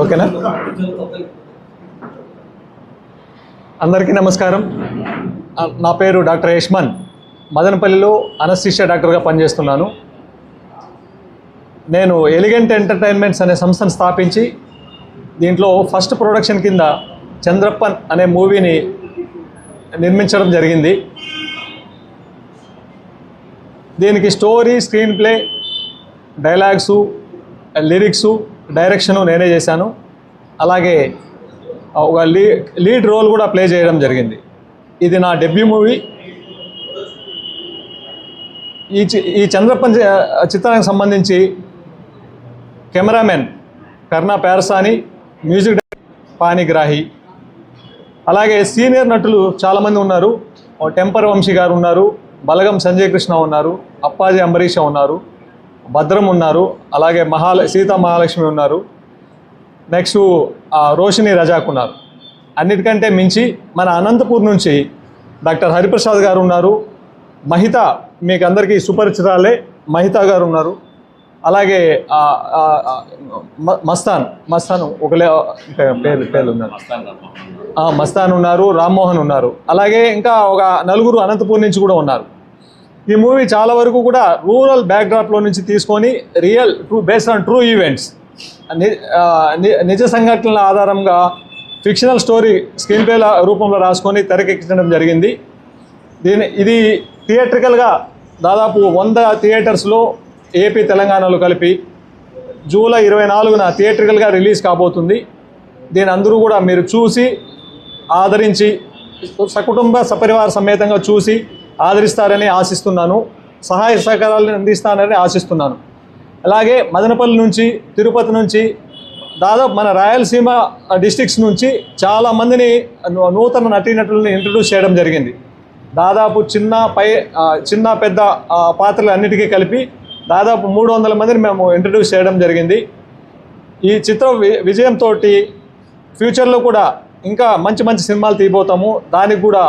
ఓకేనా? అందరికీ నమస్కారం. నా పేరు డాక్టర్ యష్మన్. మదనపల్లిలో అనస్థీషియా డాక్టర్గా పనిచేస్తున్నాను. నేను ఎలిగెంట్ ఎంటర్టైన్మెంట్స్ అనే సంస్థను స్థాపించి దీంట్లో ఫస్ట్ ప్రొడక్షన్ కింద చంద్రప్పన్ అనే మూవీని నిర్మించడం జరిగింది. దీనికి story, screen play, dialogues, lyrics, direction నేనే చేశాను. అలాగే ఒక లీడ్ రోల్ కూడా ప్లే చేయడం జరిగింది. ఇది నా డెబ్యూ మూవీ. ఈ చంద్రప్పన్ చిత్రానికి సంబంధించి కెమెరామెన్ కర్ణా ప్యారసాని, మ్యూజిక్ పానిగ్రాహి, అలాగే సీనియర్ నటులు చాలామంది ఉన్నారు. టెంపర్ వంశీ గారు ఉన్నారు, బలగం సంజయ్ కృష్ణ ఉన్నారు, అప్పాజీ అంబరీష ఉన్నారు, భద్రం ఉన్నారు, అలాగే సీతా మహాలక్ష్మి ఉన్నారు, నెక్స్ట్ రోషిని రజాక్ ఉన్నారు. అన్నిటికంటే మించి మన అనంతపూర్ నుంచి డాక్టర్ హరిప్రసాద్ గారు ఉన్నారు. మహిత మీకు అందరికీ సుపరిచితాలే, మహిత గారు ఉన్నారు. అలాగే మస్తాన్ ఒక పేర్లు ఉన్నారు, మస్తాన్ ఉన్నారు, రామ్మోహన్ ఉన్నారు. అలాగే ఇంకా ఒక నలుగురు అనంతపూర్ నుంచి కూడా ఉన్నారు. ఈ మూవీ చాలా వరకు కూడా రూరల్ బ్యాక్డ్రాప్లో నుంచి తీసుకొని బేస్డ్ ఆన్ ట్రూ ఈవెంట్స్, నిజ సంఘటనల ఆధారంగా ఫిక్షనల్ స్టోరీ స్క్రీన్ ప్లేల రూపంలో రాసుకొని తెరకెక్కించడం జరిగింది. ఇది థియేట్రికల్గా దాదాపు 100 థియేటర్స్లో ఏపీ, తెలంగాణలో కలిపి జూలై 24న థియేట్రికల్గా రిలీజ్ కాబోతుంది. దీని అందరూ కూడా మీరు చూసి ఆదరించి సకుటుంబ సపరివార సమేతంగా చూసి ఆదరిస్తారని ఆశిస్తున్నాను. సహాయ సహకారాలను అందిస్తానని ఆశిస్తున్నాను. అలాగే మదనపల్లి నుంచి, తిరుపతి నుంచి, దాదాపు మన రాయలసీమ డిస్ట్రిక్ట్స్ నుంచి చాలామందిని నూతన నటీనటులను ఇంట్రడ్యూస్ చేయడం జరిగింది. దాదాపు చిన్న పెద్ద పాత్రలు అన్నిటికీ కలిపి దాదాపు 300 మందిని మేము ఇంట్రడ్యూస్ చేయడం జరిగింది. ఈ చిత్రం విజయంతో ఫ్యూచర్లో కూడా ఇంకా మంచి మంచి సినిమాలు తీయబోతాము. దానికి కూడా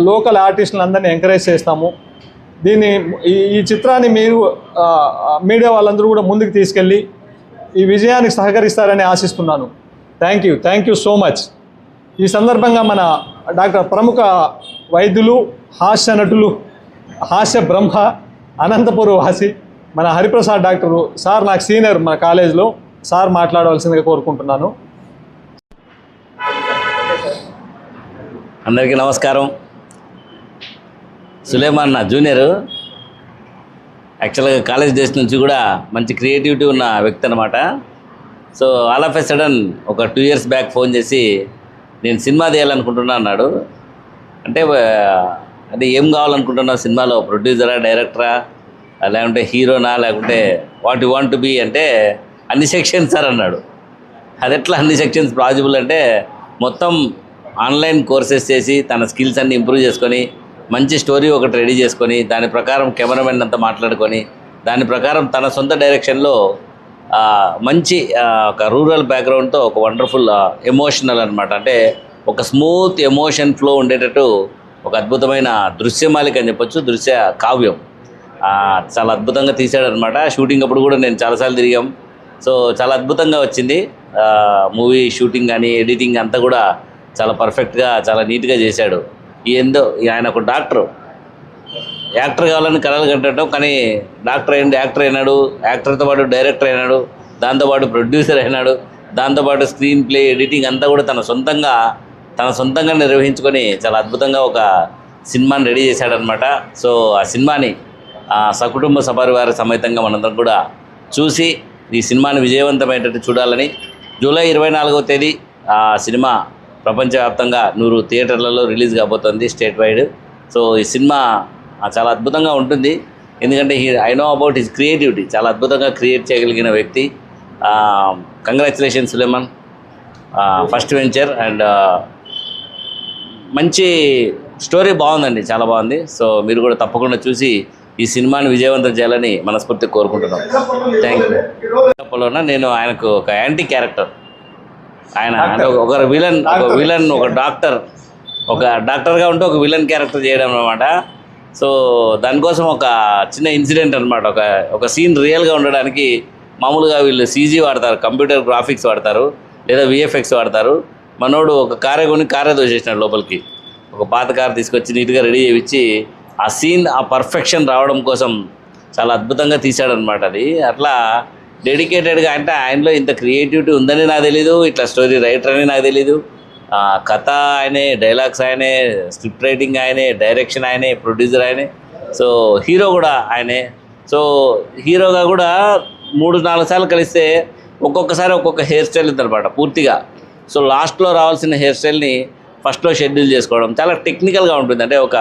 లోకల్ ఆర్టిస్టులను అందరినీ ఎంకరేజ్ చేస్తాము. ఈ చిత్రాన్ని మీరు మీడియా వాళ్ళందరూ కూడా ముందుకు తీసుకెళ్ళి ఈ విజయానికి సహకరిస్తారని ఆశిస్తున్నాను. Thank you so much. ఈ సందర్భంగా మన ప్రముఖ వైద్యులు, హాస్య నటులు, హాస్య బ్రహ్మ, అనంతపురం వాసి మన హరిప్రసాద్ డాక్టరు సార్, నాకు సీనియర్ మన కాలేజీలో, సార్ మాట్లాడవలసిందిగా కోరుకుంటున్నాను. అందరికీ నమస్కారం. సులేమాన్ నా జూనియరు. యాక్చువల్గా కాలేజ్ డేస్ నుంచి కూడా మంచి క్రియేటివిటీ ఉన్న వ్యక్తి అనమాట. So all of a sudden ఒక 2 years బ్యాక్ ఫోన్ చేసి నేను సినిమా తీయాలనుకుంటున్నా అన్నాడు. అంటే ఏం కావాలనుకుంటున్నావు సినిమాలో, ప్రొడ్యూసరా, డైరెక్టరా, లేకుంటే హీరోనా, లేకుంటే what you want to be అంటే అన్ని సెక్షన్స్ సార్ అన్నాడు. అది ఎట్లా అన్ని సెక్షన్స్ పాసిబుల్ అంటే మొత్తం ఆన్లైన్ కోర్సెస్ చేసి తన స్కిల్స్ అన్ని ఇంప్రూవ్ చేసుకొని మంచి స్టోరీ ఒకటి రెడీ చేసుకొని దాని ప్రకారం కెమెరామెన్ అంతా మాట్లాడుకొని దాని ప్రకారం తన సొంత డైరెక్షన్లో మంచి ఒక రూరల్ బ్యాక్గ్రౌండ్తో ఒక వండర్ఫుల్ ఎమోషనల్ అనమాట, అంటే ఒక స్మూత్ ఎమోషన్ ఫ్లో ఉండేటట్టు ఒక అద్భుతమైన దృశ్యమాలిక అని చెప్పొచ్చు, దృశ్య కావ్యం చాలా అద్భుతంగా తీశాడనమాట. షూటింగ్ అప్పుడు కూడా నేను చాలాసార్లు తిరిగాం. సో చాలా అద్భుతంగా వచ్చింది మూవీ షూటింగ్ కానీ ఎడిటింగ్ అంతా కూడా చాలా పర్ఫెక్ట్గా, చాలా నీట్గా చేశాడు. ఆయన ఒక యాక్టర్ కావాలని కలలు కంటాం, కానీ యాక్టర్ అయినాడు, యాక్టర్తో పాటు డైరెక్టర్ అయినాడు, దాంతోపాటు ప్రొడ్యూసర్ అయినాడు, దాంతోపాటు స్క్రీన్ ప్లే, ఎడిటింగ్ అంతా కూడా తన సొంతంగా నిర్వహించుకొని చాలా అద్భుతంగా ఒక సినిమాని రెడీ చేశాడనమాట. సో ఆ సినిమాని సకుటుంబ సపరివార సమేతంగా మనందరం కూడా చూసి ఈ సినిమాని విజయవంతమైనట్టు చూడాలని, జూలై 24వ తేదీ ఆ సినిమా ప్రపంచవ్యాప్తంగా 100 థియేటర్లలో రిలీజ్ కాబోతుంది స్టేట్ వైడ్. సో ఈ సినిమా చాలా అద్భుతంగా ఉంటుంది, ఎందుకంటే I know about his creativity. చాలా అద్భుతంగా క్రియేట్ చేయగలిగిన వ్యక్తి. Congratulations Suleman, first venture. And మంచి స్టోరీ బాగుందండి, చాలా బాగుంది. సో మీరు కూడా తప్పకుండా చూసి ఈ సినిమాని విజయవంతం చేయాలని మనస్ఫూర్తిగా కోరుకుంటున్నాం. Thank you. నేను ఆయనకు ఒక యాంటీ క్యారెక్టర్, ఆయన అంటే ఒక విలన్, ఒక డాక్టర్గా ఉంటే ఒక విలన్ క్యారెక్టర్ చేయడం అనమాట. సో దానికోసం ఒక చిన్న ఇన్సిడెంట్ అనమాట, ఒక సీన్ రియల్గా ఉండడానికి మామూలుగా వీళ్ళు సీజీ వాడతారు, కంప్యూటర్ గ్రాఫిక్స్ వాడతారు, లేదా విఎఫ్ఎక్స్ వాడతారు. మనోడు ఒక కారే కొని కారే దోసేసినాడు లోపలికి. ఒక పాత కారు తీసుకొచ్చి నీట్గా రెడీ చేయించి ఆ సీన్ ఆ పర్ఫెక్షన్ రావడం కోసం చాలా అద్భుతంగా తీశాడనమాట. అది అట్లా డెడికేటెడ్గా, అంటే ఆయనలో ఇంత క్రియేటివిటీ ఉందని నాకు తెలీదు, ఇట్లా స్టోరీ రైటర్ అని నాకు తెలీదు. కథ ఆయనే, డైలాగ్స్ ఆయనే, స్క్రిప్ట్ రైటింగ్ ఆయనే, డైరెక్షన్ ఆయనే, ప్రొడ్యూసర్ ఆయనే, సో హీరో కూడా ఆయనే. సో హీరోగా కూడా 3-4 సార్లు కలిస్తే ఒక్కొక్కసారి ఒక్కొక్క హెయిర్ స్టైల్ ఉందన్నమాట పూర్తిగా. సో లాస్ట్లో రావాల్సిన హెయిర్ స్టైల్ని ఫస్ట్లో షెడ్యూల్ చేసుకోవడం చాలా టెక్నికల్గా ఉంటుంది. అంటే ఒక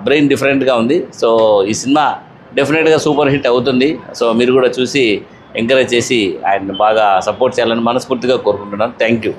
బ్రెయిన్ డిఫరెంట్గా ఉంది. సో ఈ సినిమా డెఫినెట్గా సూపర్ హిట్ అవుతుంది. సో మీరు కూడా చూసి ఎంకరేజ్ చేసి ఆయన్ని బాగా సపోర్ట్ చేయాలని మనస్ఫూర్తిగా కోరుకుంటున్నాను. Thank you.